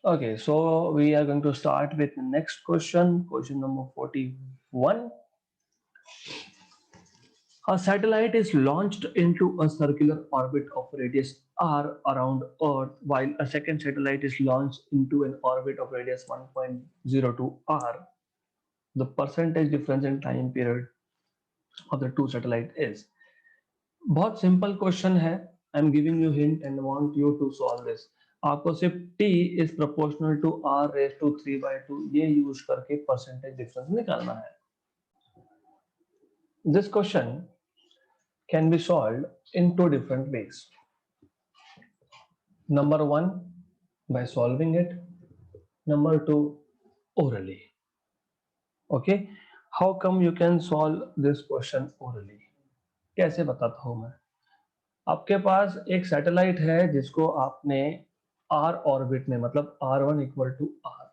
Okay, so we are going to start with the next question. Question number 41. A satellite is launched into a circular orbit of radius r around Earth, while a second satellite is launched into an orbit of radius 1.02 r. The percentage difference in time period of the two satellite is. बहुत simple question है. I am giving you hint and want you to solve this. आपको सिर्फ t is proportional to r raise to 3/2 ये use करके percentage difference निकालना है. This question can be solved in two different ways. Number one, by solving it. Number two, orally. Okay, how come you can solve this question orally? कैसे बताता हूं मैं. आपके पास एक सैटेलाइट है जिसको आपने आर ऑर्बिट में मतलब r1 इक्वल टू आर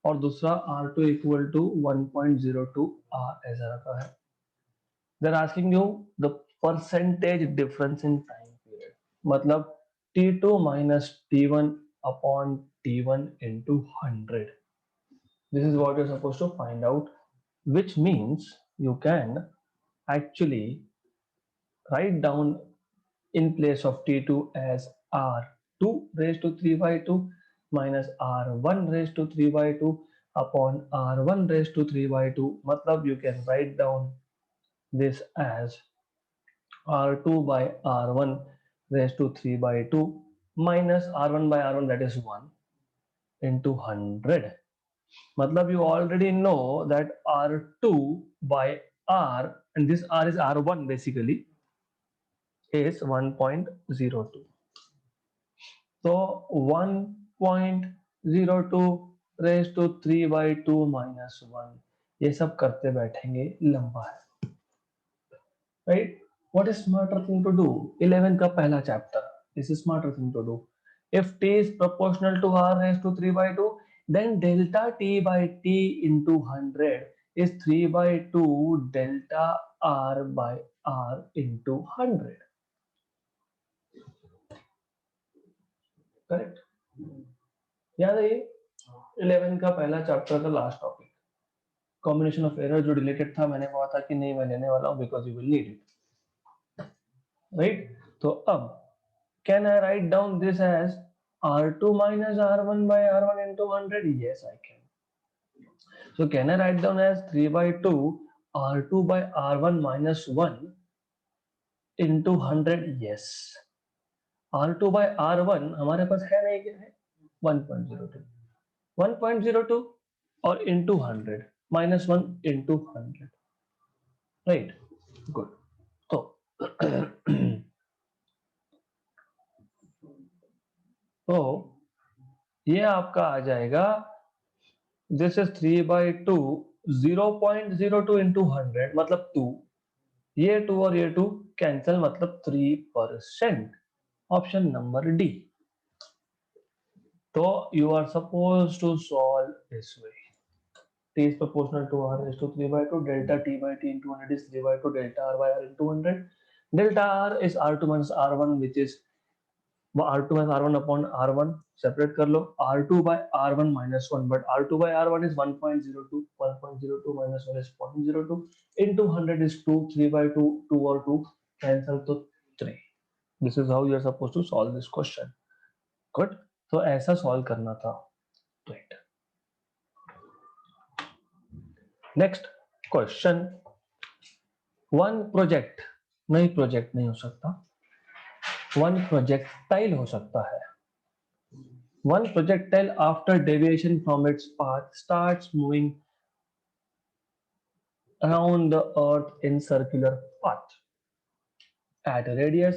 और दूसरा r2 इक्वल टू 1.02 आर ऐसा रखा है. They're asking you the percentage difference in time period मतलब t2 minus t1 upon t1 into 100. This is what you're supposed to find out, which means you can actually write down in place of t2 as r2 raised to 3 by 2 minus r1 raised to 3 by 2 upon r1 raised to 3 by 2. मतलब you can write down this as r2 by r1 raised to 3 by 2 minus r1 by r1 that is 1 into 100. मतलब you already know that r2 by r and this r is r1 basically is 1.02. तो 1.02 raise to 3 by 2 minus 1 ये सब करते बैठेंगे लंबा है. Right, what is smarter thing to do. 11 का पहला chapter. This is smarter thing to do. If t is proportional to r raised to 3 by 2 then delta t by t into 100 is 3 by 2 delta r by r into 100. Correct. याद है ये 11 का पहला chapter का last topic. Combination of error जो related था मैंने कहा था कि नहीं मैं लेने वाला हूं because you will need it. Right, तो अब can I write down this as r2 minus r1 by r1 into 100? Yes, I can. So can I write down as 3 by 2 r2 by r1 minus 1 into 100? Yes. r2 by r1 हमारे पास है नहीं, क्या है 1.02. 1.02 और into 100 minus 1 into 100. Right, good. तो तो ये आपका आ जाएगा. दिस इज 3 by 2 0.02 into 100 मतलब 2. ये 2 और ये 2 कैंसिल मतलब 3%. Option number D. तो you are suppose to solve this way. t is proportional to r raised to 3 by 2 delta t by t into 100 is 3 by 2 delta r by r into 100. Delta r is r2 minus r1 which is r2 minus r1 upon r1. Separate कर लो. r2 by r1 minus 1 but r2 by r1 is 1.02. 1.02 minus 1 is 0.02 into 100 is 2. 3 by 2 2 और 2 cancel तो 3. This is how you are supposed to solve this question. Good. तो ऐसा solve करना था. Right. Next question. One project नहीं हो सकता. One projectile हो सकता है. One projectile after deviation from its path starts moving around the earth in circular path at radius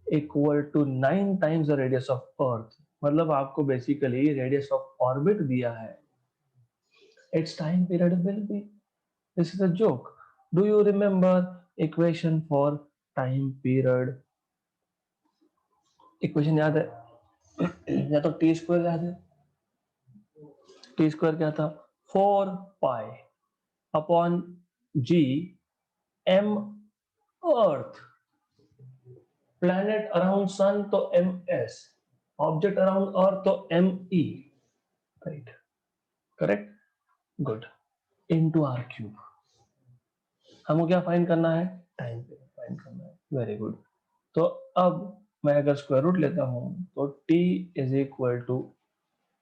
equal to 9 times the radius of earth. मतलब आपको basically radius of orbit दिया है. Its time period will be. This is a joke. Do you remember equation for time period? Equation याद है या तो t square याद है. t square क्या था 4 pi upon g m earth. planet around sun तो ms, object around earth तो me. Right, correct, good, into R cube. हमको क्या फाइंड करना है, टाइम पे फाइंड करना है, वेरी गुड। तो अब मैं अगर स्क्वायर रूट लेता हूं तो t इज इक्वल टू,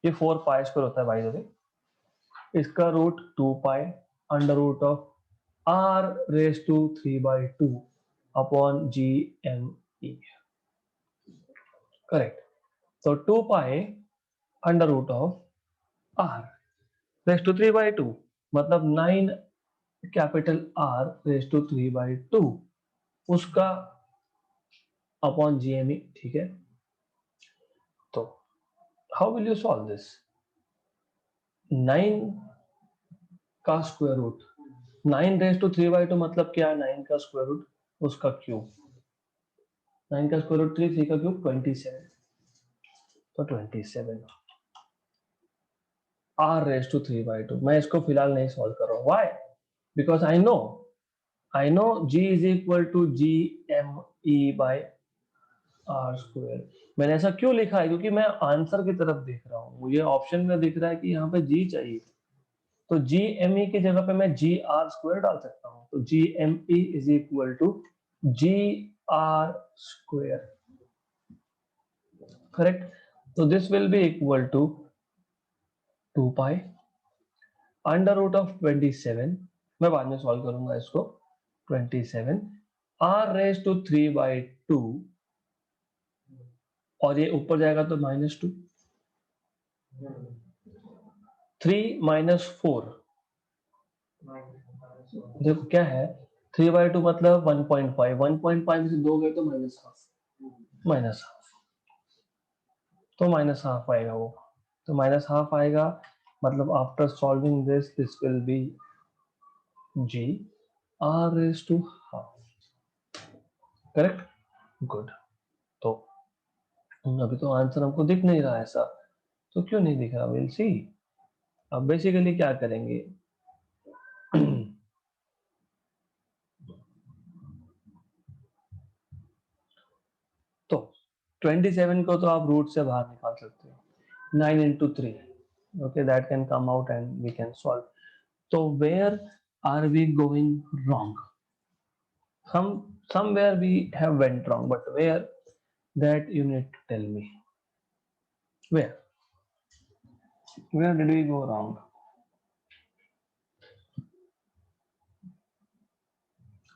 ये 4 पाई स्क्वायर होता है भाई, देखो इसका root 2 pi under root of r raise to 3/2 upon G M E, correct. तो 2 pi under root of r raise to 3/2 मतलब 9 कैपिटल R रेज टू 3/2 उसका अपॉन जी एम ई, ठीक है। तो how will you solve this, 9 का square root, 9 raise to 3/2 मतलब क्या है, 9 का स्क्वायर रूट उसका क्यूब, 9 का स्क्वायर रूट 3, 3 का क्यूब 27, तो 27 r रेज टू 3/2। मैं इसको फिलहाल नहीं सॉल्व कर रहा हूँ, why, because I know g is equal to G M E by R square. मैंने ऐसा क्यों लिखा है, क्योंकि मैं आंसर की तरफ देख रहा हूँ, मुझे ऑप्शन में दिख रहा है कि यहाँ पे g चाहिए, तो जी एम ई की जगह पे मैं जी आर स्क्वायर डाल सकता हूँ। तो G M E is equal to G R square, correct. तो this will be equal to 2 pi under root of 27, मैं बाद में सॉल्व करूंगा इसको, 27 आर रेज टू 3/2 और ये ऊपर जाएगा तो -2, 3 माइनस 4, देखो क्या है, 3/2 मतलब 1.5, 1.5 में से 2 गए तो माइनस हाफ, तो माइनस हाफ आएगा वो, तो माइनस हाफ आएगा, मतलब after solving this will be G R raise to half, correct, good. तो अभी तो आंसर हमको दिख नहीं रहा ऐसा, तो क्यों नहीं दिख रहा, विल सी। अब बेसिकली क्या करेंगे तो 27 को तो आप रूट से बाहर निकाल सकते हो, 9 into 3, okay, that can come out and we can solve. So where are we going wrong, somewhere we have went wrong, but where, that you need to tell me, where did we go wrong?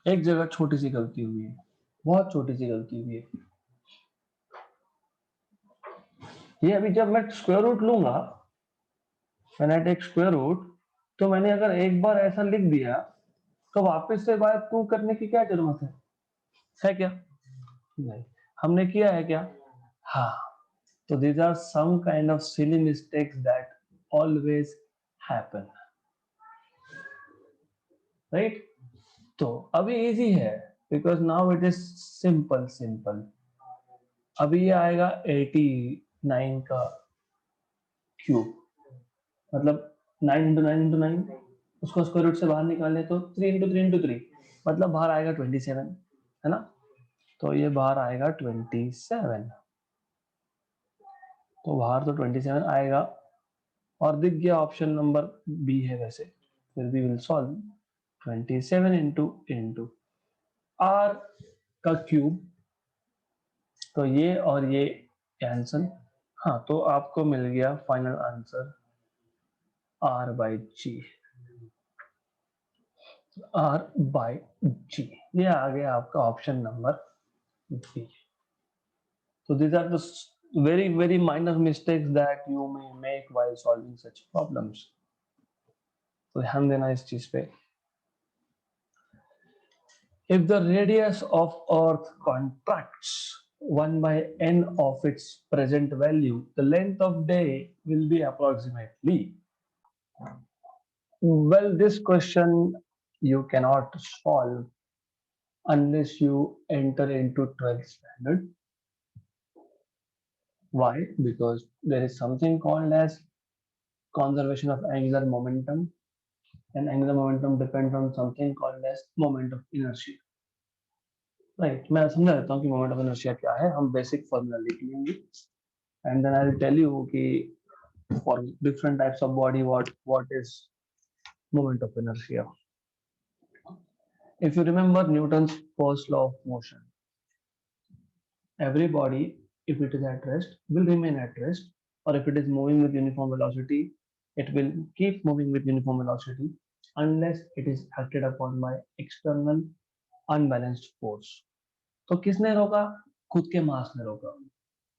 एक जगह छोटी सी गलती हुई है, बहुत छोटी सी गलती हुई है, ये अभी जब मैं स्क्वायर रूट लूंगा, when I take square root, तो मैंने अगर एक बार ऐसा लिख दिया तो वापस से बात प्रूव करने की क्या जरूरत है क्या, नहीं, हमने किया है क्या, हाँ। तो these are some kind of silly mistakes that always happen, right? तो अभी इजी है, because now it is simple। अभी ये आएगा 89 का क्यूब, मतलब 9 into 9 into 9, उसको स्क्वायर रूट से बाहर निकाले तो 3 into 3 into 3, मतलब बाहर आएगा 27, है ना, तो ये बाहर आएगा 27, तो बाहर तो 27 आएगा, और दिख गया ऑप्शन नंबर बी है वैसे, फिर भी विल सॉल्व 27 इंटू आर का क्यूब, तो ये और ये कैंसल, हाँ, तो आपको मिल गया final answer R by G, R by G, ये आ गया आपका option number B. So these are the very minor mistakes that you may make while solving such problems. तो ध्यान देना इस चीज पे। If the radius of Earth contracts 1 by n of its present value, the length of day will be approximately. Well, this question you cannot solve unless you enter into 12th standard. Why? Because there is something called as conservation of angular momentum, and angular momentum depends on something called as moment of inertia. Right, मैं समझा देता हूँ कि moment of inertia क्या है, हम basic formula लिख लेंगे and then I will tell you कि For different types of body, what is moment of inertia? If you remember Newton's first law of motion, every body, if it is at rest, will remain at rest, or if it is moving with uniform velocity, it will keep moving with uniform velocity unless it is acted upon by external unbalanced force. तो किसने रोका? खुद के मास ने रोका.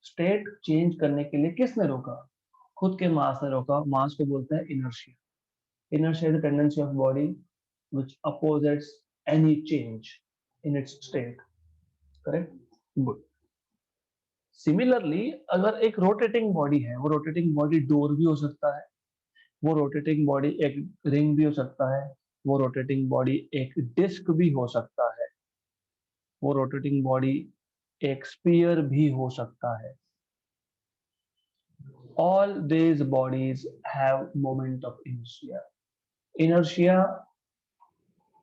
State change करने के लिए किसने रोका? खुद के मास ने रोका. मास को बोलते हैं inertia. Inertia is the tendency of body which opposes any change in its state. Correct? Good. Similarly, अगर एक रोटेटिंग बॉडी है, वो रोटेटिंग बॉडी डोर भी हो सकता है, वो रोटेटिंग बॉडी एक रिंग भी हो सकता है, वो रोटेटिंग बॉडी एक डिस्क भी हो सकता है, वो रोटेटिंग बॉडी एक स्फीयर भी हो सकता है. All these bodies have moment of inertia. Inertia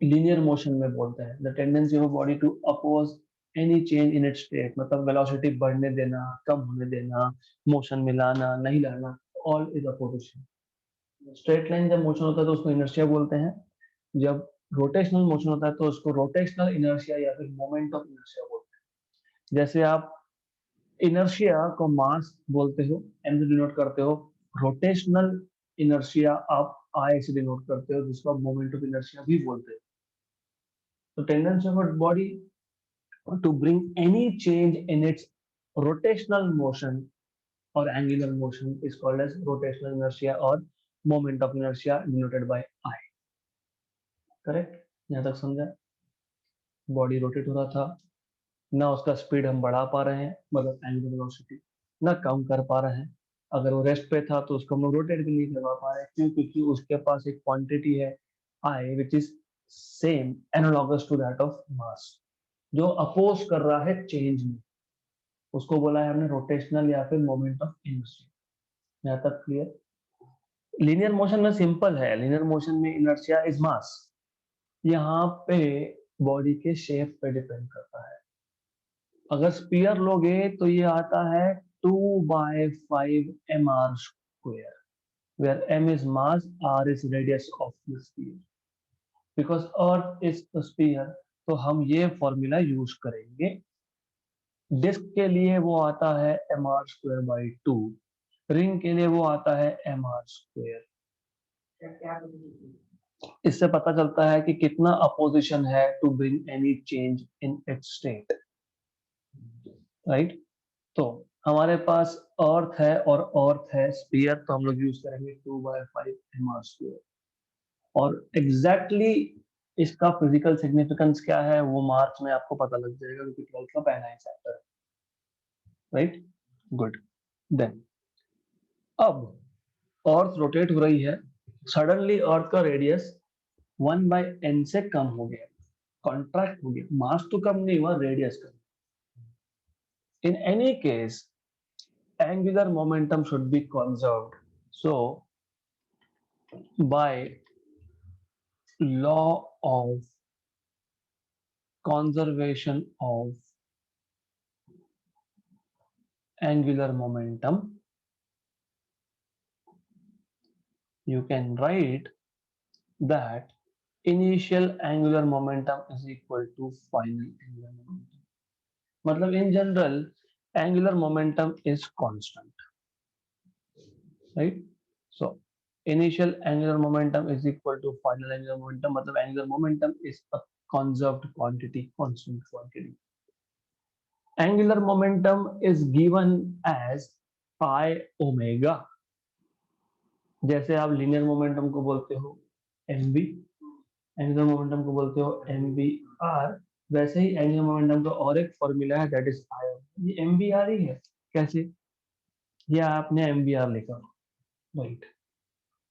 linear motion में बोलते हैं. The tendency of a body to oppose any change in its state. मतलब velocity बढ़ने देना, कम होने देना, motion में लाना, नहीं लाना, all is opposition. Straight line जब motion होता है तो उसको inertia बोलते हैं. जब rotational motion होता है तो उसको rotational inertia या फिर moment of inertia बोलते हैं. जैसे आप inertia को mass बोलते हो, m से denote करते हो, rotational inertia आप I से denote करते हो, जिसको आप moment of inertia भी बोलते हो. The tendency of a body to bring any change in its rotational motion or angular motion is called as rotational inertia or moment of inertia denoted by I. Correct? यहाँ तक समझा? Body rotate हो रहा था, ना उसका speed हम बढ़ा पा रहे हैं, मतलब एंगुलर वेलोसिटी, ना कम कर पा रहे हैं. अगर वो रेस्ट पे था तो उसको हम रोटेट भी नहीं करवा पा रहे. क्यों? क्योंकि उसके पास एक क्वांटिटी है I which is same analogous to that of mass, जो अपोज कर रहा है चेंज में, उसको बोला है हमने रोटेशनल या फिर मोमेंट ऑफ इनर्शिया. यहाँ तक क्लियर? लीनियर मोशन में सिंपल है. लीनियर मोशन में इनर्शिया इज मास. यहाँ पे बॉडी के शेप पे डिपेंड करता है. अगर स्पीयर लोगे तो ये आता है 2/5 mr², where m is mass, r is radius of the sphere. Because earth is a sphere, तो हम ये फॉर्मूला यूज करेंगे. डिस्क के लिए वो आता है mr²/2. रिंग के लिए वो आता है mr². इससे पता चलता है कि कितना अपोजिशन है to bring any change in its state. Right? तो हमारे पास अर्थ है और अर्थ है स्फीयर, तो हम लोग यूज करेंगे 2/5 mr². और एग्जैक्टली इसका फिजिकल सिग्निफिकेंस क्या है वो मार्च में आपको पता लग जाएगा, क्योंकि 12th का पहला ही चैप्टर है. राइट? गुड. देन अब अर्थ रोटेट हो रही है, सडनली अर्थ का रेडियस 1/n से कम हो गया, कॉन्ट्रैक्ट हो गया. मास तो कम नहीं हुआ, radius come. In any case angular momentum should be conserved. So by law of conservation of angular momentum, you can write that initial angular momentum is equal to final angular momentum. मतलब in general angular momentum is constant, right? So initial angular momentum is equal to final angular momentum. मतलब angular momentum is a conserved quantity, constant quantity. Angular momentum is given as I omega. जैसे आप linear momentum को बोलते हो mv, angular momentum को बोलते हो mvr, वैसे ही angular momentum का और एक फॉर्मूला है that is I. ये mvr ही है. कैसे? ये आपने mvr लिखा, राइट?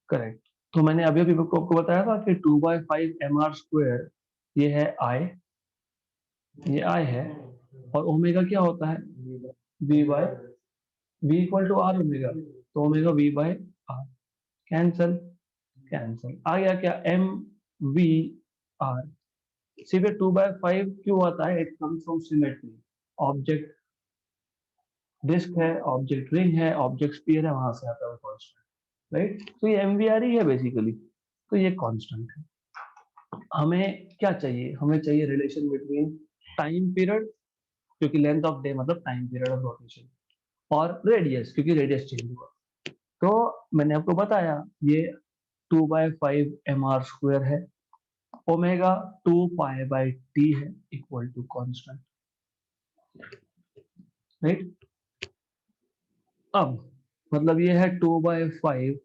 करेक्ट. तो मैंने अभी अभी आपको बताया था कि 2/5 mr² ये है I, ये I है, और ओमेगा क्या होता है? v equal to R omega, तो ओमेगा v/r. कैंसल कैंसल, आ गया क्या? mvr. सिर्फ 2/5 क्यों आता है? It comes from symmetry. Object disc है, ऑब्जेक्ट रिंग है, ऑब्जेक्ट स्फीयर है, वहां से आता है कांस्टेंट, राइट। तो ये MVR ही है बेसिकली, तो ये कांस्टेंट है। हमें क्या चाहिए, हमें चाहिए रिलेशन बिटवीन टाइम पीरियड, क्योंकि लेंथ ऑफ डे मतलब टाइम पीरियड ऑफ रोटेशन, और रेडियस क्योंकि रेडियस चेंज हुआ। तो मैंने आपको बताया ये 2/5 mr² है, ओमेगा 2π/t है इक्वल टू कांस्टेंट, राइट। अब मतलब ये है 2/5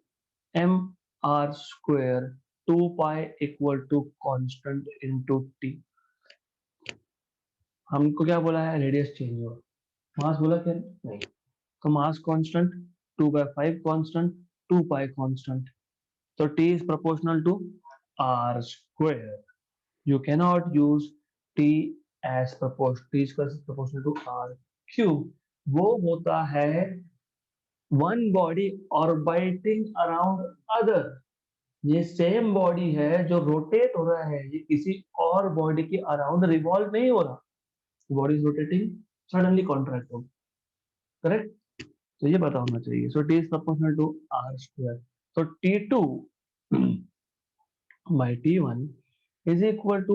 mr², 2π equal to constant into T. हमको क्या बोला है, रेडियस चेंज हुआ, मास बोला क्या नहीं, तो mass constant, 2/5 constant, 2π constant, so t is proportional to r square. You cannot use t as proportional to r cube. वो होता है one body orbiting around other. ये सेम बॉडी है जो रोटेट हो रहा है, ये किसी और बॉडी के अराउंड रिवॉल्व नहीं हो रहा, body is rotating, suddenly contract हो, करेक्ट। तो ये पता होना चाहिए। So T is proportional to R square, तो T2 by T1 is equal to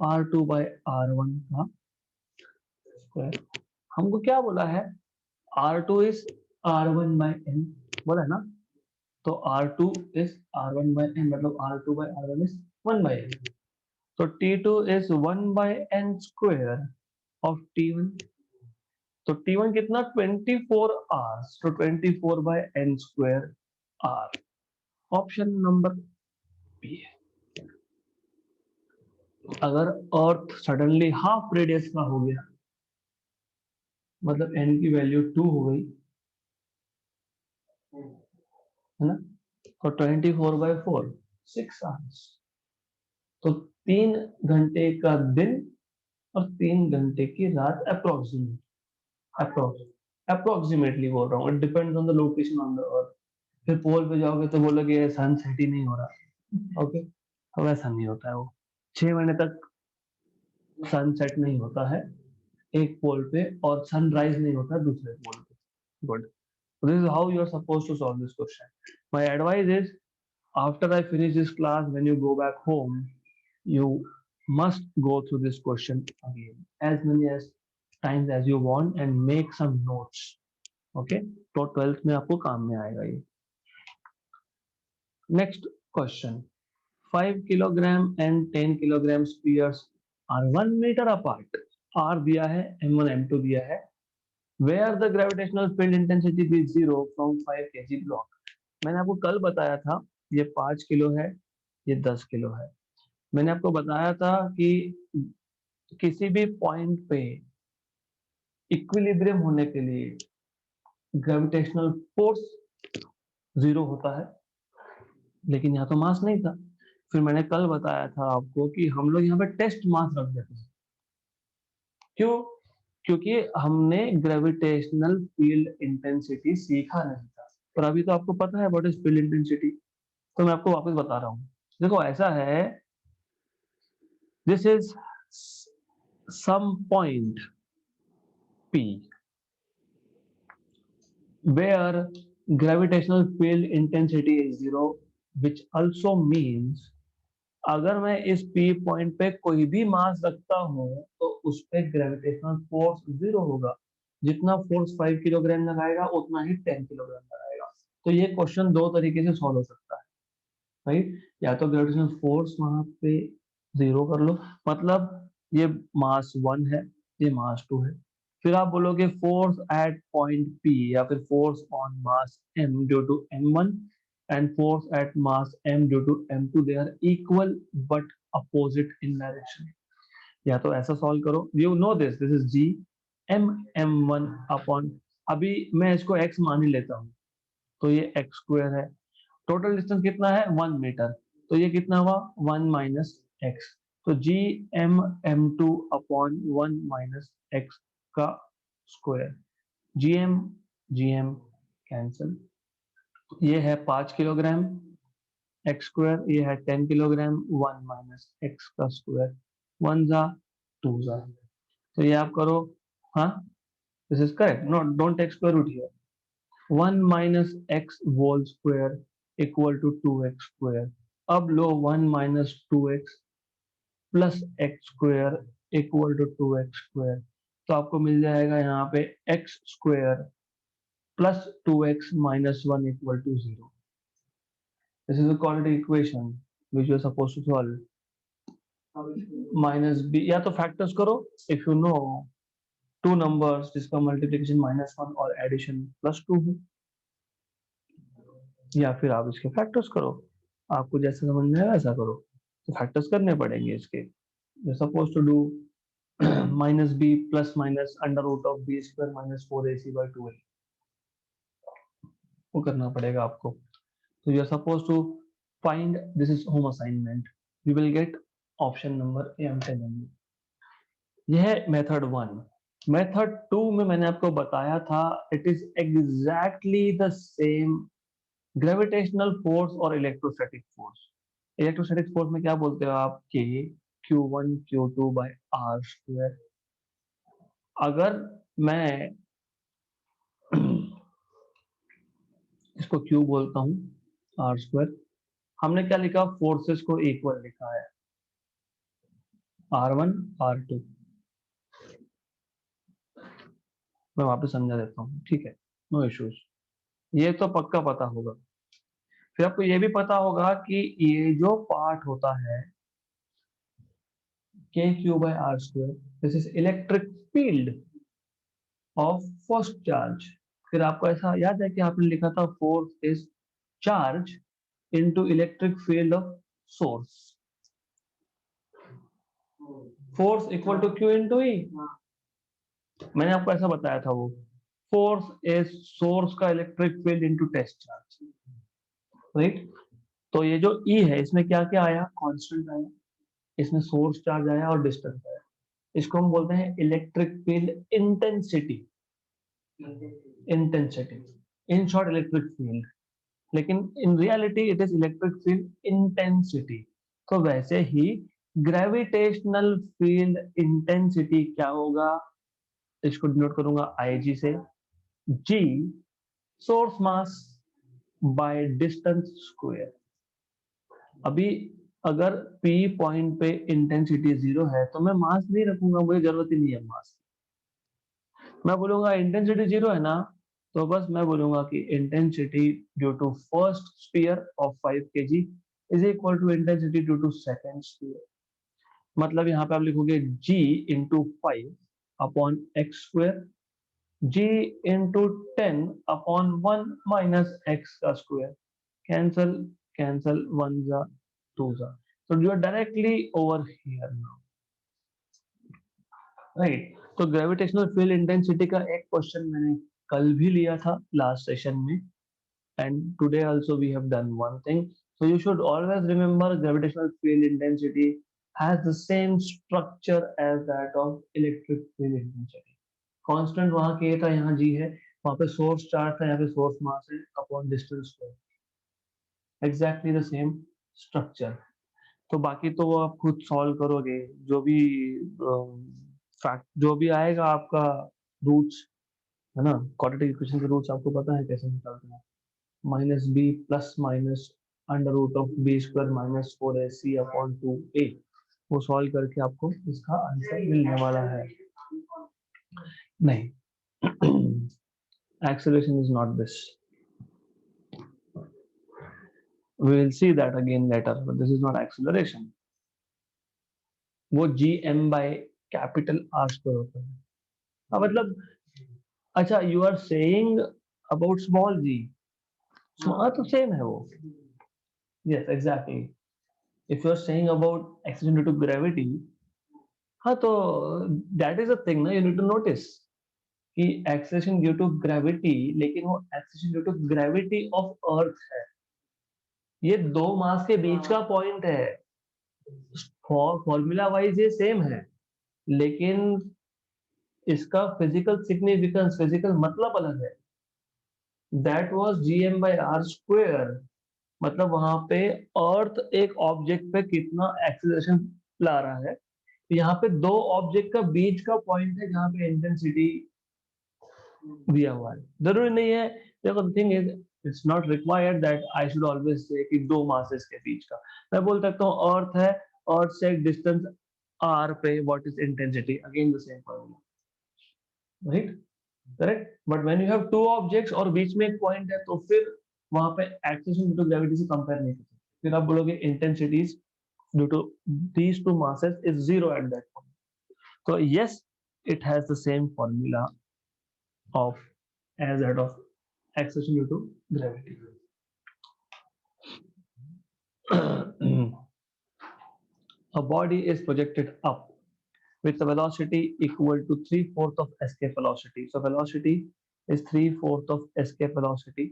R2 by R1 का स्क्वायर। हमको क्या बोला है, R2 is R1 by N बोला है ना, तो R2 is R1 by N मतलब R2 by R1 is 1 by N, तो T2 is 1 by N square of T1, तो T1 कितना 24 hours, तो 24 by N square R, option number B है। अगर अर्थ सडनली हाफ रेडियस का हो गया, मतलब n की वैल्यू 2 हो गई, है ना, तो 24/4 6 आवर्स, तो 3 घंटे का दिन और 3 घंटे की रात, अप्रोक्सीमेटली बोल रहा हूँ, it depends on the location on the earth. फिर पोल पे जाओगे तो बोलोगे सन सेट ही नहीं हो रहा, ओके, तो वैसा नहीं होता है, वो 6 महीने तक सनसेट नहीं होता है एक पोल पे और सनराइज नहीं होता दूसरे पोल पे। Good, this is how you are supposed to solve this question. My advice is, after I finish this class, when you go back home, you must go through this question again as many as times as you want and make some notes, okay, तो 12th में आपको काम में आएगा ये। Next question, 5 kilogram and 10 kilogram spheres are 1 meter apart, R दिया है, M1 M2 दिया है, where the gravitational field intensity is 0 from 5 kg block। मैंने आपको कल बताया था ये 5 किलो है, ये 10 किलो है। मैंने आपको बताया था कि किसी भी पॉइंट पे इक्विलिब्रियम होने के लिए ग्रेविटेशनल फोर्स 0 होता है, लेकिन यहाँ तो मास नहीं था। फिर मैंने कल बताया था आपको कि हम लोग यहाँ पे टेस्ट मास रख देते हैं, क्यों, क्योंकि हमने ग्रेविटेशनल फील्ड इंटेंसिटी सीखा नहीं था, और अभी तो आपको पता है व्हाट इज फील्ड इंटेंसिटी, तो मैं आपको वापस बता रहा हूँ। देखो ऐसा है, this is some point P where gravitational field intensity is 0, which also means अगर मैं इस P पॉइंट पे कोई भी मास रखता हूँ तो उस पे ग्रेविटेशनल फोर्स 0 होगा, जितना फोर्स 5 किलोग्राम लगाएगा उतना ही 10 किलोग्राम लगाएगा। तो ये क्वेश्चन दो तरीके से सॉल्व हो सकता है, राइट, या तो ग्रेविटेशनल फोर्स वहां पे 0 कर लो, मतलब ये मास 1 है, ये मास 2 है, फिर आप बोलोगे फोर्स एट पॉइंट P या फिर force on mass M due to M1 and force at mass M due to M2, they are equal but opposite in direction। या तो ऐसा सॉल्व करो, you know this is G M M1 upon, अभी मैं इसको x मान ही लेता हूँ, तो ये x स्क्वायर है, टोटल डिस्टेंस कितना है 1 मीटर, तो ये कितना हुआ 1 माइनस एक्स, तो G M M two upon 1 minus X का स्क्वायर, जी एम कैंसिल, ये है 5 किलोग्राम एक्स स्क्वायर, ये है 10 किलोग्राम 1 माइनस एक्स का स्क्वायर, 1 जा 2 जा, तो ये आप करो, हाँ this is correct, not don't take square root here. 1 minus X whole square equal to 2x square. अब लो 1 minus 2x plus X square equal to 2x square. तो आपको मिल जाएगा यहाँ पे X square plus 2x minus 1 equal to 0. This is a quadratic equation which you are supposed to solve. Minus B, या तो फैक्टर्स करो if you know two numbers जिसका मल्टीप्लिकेशन -1 और एडिशन +2 है, या फिर आप इसके फैक्टर्स करो. आपको जैसे समझ में आए वैसा करो. तो फैक्टर्स करने पड़ेंगे इसके. You suppose to do minus B plus minus under root of B square minus 4ac/2a. वो करना पड़ेगा आपको. तो you are suppose to find, this is home assignment, you will get option number A. हम चलेंगे. यह है मेथड 1. मेथड 2 में मैंने आपको बताया था it is exactly the same. Gravitational force और इलेक्ट्रोस्टैटिक फोर्स. इलेक्ट्रोस्टैटिक फोर्स में क्या बोलते हो आप, के Q1 Q2 bye are square. अगर मैं इसको Q बोलता हूं आर स्क्वायर, हमने क्या लिखा, फोर्सेस को इक्वल लिखा है, R1 R2. मैं वापस समझा देता हूँ, ठीक है, नो इश्यूज. ये तो पक्का पता होगा. फिर आपको ये भी पता होगा कि ये जो पार्ट होता है KQ by R square, this is electric field of first charge. फिर आपको ऐसा याद है कि आपने लिखा था force is charge into electric field of source. Force equal to Q into E. मैंने आपको ऐसा बताया था वो. फोर्स इज सोर्स का electric field into test charge, right. तो ये जो E है इसमें क्या क्या आया, कांस्टेंट आया, इसमें सोर्स चार्ज आया और डिस्टेंस आया. इसको हम बोलते हैं electric field intensity. Intensity, in short electric field. लेकिन in reality it is electric field intensity. तो वैसे ही ग्रेविटेशनल फील्ड इंटेंसिटी क्या होगा, इसको डिनोट करूंगा IG से. G source mass by distance square. अभी अगर P पॉइंट पे इंटेंसिटी 0 है तो मैं मास नहीं रखूंगा, मुझे जरूरत ही नहीं है मास. मैं बोलूंगा इंटेंसिटी 0 है ना, तो बस मैं बोलूंगा कि intensity due to first sphere of 5 kg is equal to intensity due to second sphere. मतलब यहाँ पे आप लिखोगे G into 5 upon X square, G into 10 upon 1 minus X का स्क्वायर. कैंसल कैंसल, 1 जा 2 जा. So you are directly over here now, right? तो gravitational field intensity का एक क्वेश्चन मैंने कल भी लिया था लास्ट सेशन में, and today also we have done one thing. So you should always remember gravitational field intensity has the same structure as that of electric field intensity. Constant वहां K था, यहाँ G है. वहां पे source charge था, यहाँ पे source मास है upon distance square. Exactly the same structure. तो बाकी तो वो आप खुद सॉल्व करोगे, जो भी फैक्ट जो भी आएगा आपका रूट्स, है ना. क्वाड्रेटिक इक्वेशन के रूट्स आपको पता है कैसे निकालते हैं. Minus B plus minus under root of B square minus 4ac upon 2a. वो सॉल्व करके आपको इसका आंसर मिलने वाला है. नहीं, acceleration is not this. We will see that again later, but this is not acceleration. वो gm by capital R square होता है. हाँ, मतलब अच्छा, you are saying about small g. हाँ तो सेम है वो. Yes, exactly. If you are saying about acceleration due to gravity, हाँ तो that is a thing ना, you need to notice कि acceleration due to gravity, लेकिन वो acceleration due to gravity of earth है. ये दो मास के बीच का पॉइंट है. फॉर्मूला वाइज ये सेम है, लेकिन इसका फिजिकल सिग्निफिकेंस, फिजिकल मतलब अलग है. That was gm by r square. मतलब वहां पे अर्थ एक ऑब्जेक्ट पे कितना एक्सीलरेशन ला रहा है. यहाँ पे दो ऑब्जेक्ट का बीच का पॉइंट है जहाँ पे इंटेंसिटी दिया हुआ है, जरूरी नहीं है। देखो the thing is it's not required that I should always say कि दो मासेस के बीच का। मैं बोल सकता हूँ अर्थ है, अर्थ से एक डिस्टेंस r पे what is intensity, again the same formula, right, correct. But when you have two objects और बीच में एक पॉइंट है, तो फिर वहां पे एक्सेलरेशन ड्यू टू ग्रेविटी से कंपेयर नहीं कर सकते, फिर आप बोलोगे intensities due to these two masses is zero at that point. So yes, it has the same formula of as that of acceleration due to gravity. A body is projected up with a velocity equal to 3/4 of escape velocity. So velocity is 3/4 of escape velocity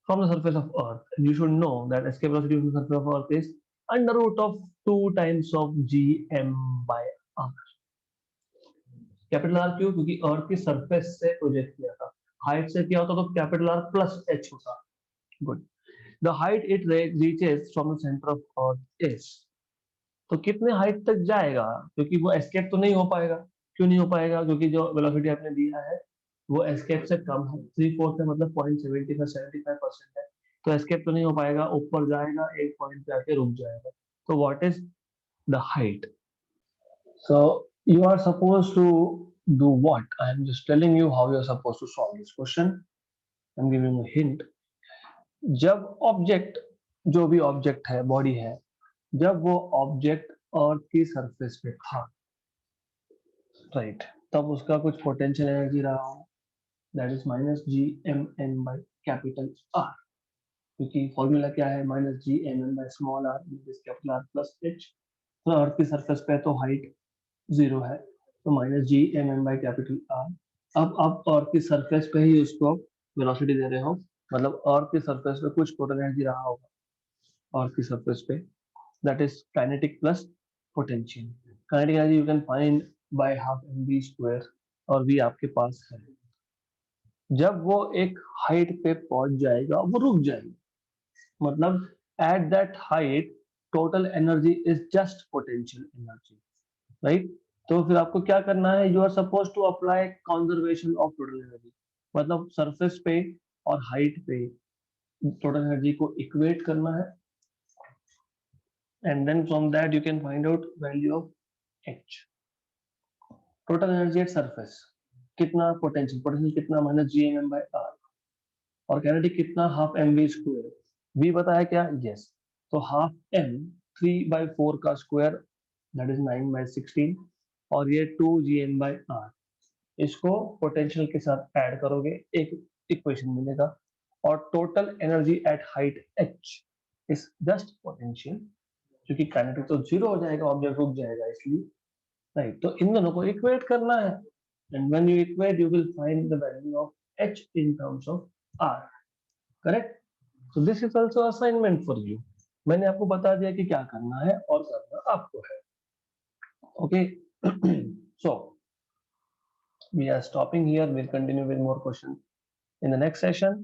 from the surface of Earth. And you should know that escape velocity from the surface of Earth is under root of 2 times of gm by r. Capital R क्यों? क्योंकि अर्थ की surface से project किया था, height से किया होता तो कैपिटल आर प्लस एच होता। Good. The height it reaches from the centre of earth is, तो कितने हाइट तक जाएगा? क्योंकि वो एस्केप तो नहीं हो पाएगा। क्यों नहीं हो पाएगा? क्योंकि जो वेलोसिटी आपने दिया है वो एस्केप से कम है, 3/4 है मतलब 0.75% है, तो एस्केप तो नहीं हो पाएगा, ऊपर जाएगा, एक पॉइंट पे आके रुक जाएगा। तो what is the height? So you are supposed to do what? I am just telling you how you are supposed to solve this question. I'm giving a hint. जब ऑब्जेक्ट, जो भी ऑब्जेक्ट है, body है, जब वो object अर्थ की surface पे था, राइट, तब उसका कुछ पोटेंशियल एनर्जी रहा हो, that is minus G M N by capital R. क्योंकि फॉर्मूला क्या है? Minus G M N by small R capital R plus H. तो अर्थ की सरफेस पे तो हाइट जीरो है, तो minus G M N by capital R. अब आप अर्थ की सरफेस पे ही उसको वेलोसिटी दे रहे हो, मतलब अर्थ की सरफेस पे कुछ टोटल एनर्जी रहा होगा अर्थ की सरफेस पे, that is kinetic plus potential. Kinetic energy you can find by half M V square, और वी आपके पास है। जब वो एक हाइट पे पहुंच जाएगा वो रुक जाएगा, मतलब at that height total energy is just potential energy, right. तो फिर आपको क्या करना है? You are suppose to apply conservation of total energy, मतलब सरफेस पे और हाइट पे टोटल एनर्जी को इक्वेट करना है, and then from that you can find out value of H. Total energy at surface कितना? पोटेंशियल, पोटेंशियल कितना? Minus G M M by R. और कैनेटिक कितना? Half M V square. V बताया क्या? Yes. तो half M 3/4 का square, that is 9/16, और ये 2 जी एम बाई आर। इसको पोटेंशियल के साथ ऐड करोगे, एक इक्वेशन मिलेगा। और total energy eight height H is just potential, क्योंकि काइनेटिक तो जीरो हो जाएगा, ऑब्जेक्ट रुक जाएगा, इसलिए, राइट। तो इन दोनों को इक्वेट करना है, and when you equate you will find the value of H in terms of R, correct. So this is also assignment for you. मैंने आपको बता दिया कि क्या करना है और करना आपको है, okay. So we are stopping here. We'll continue with more questions in the next session.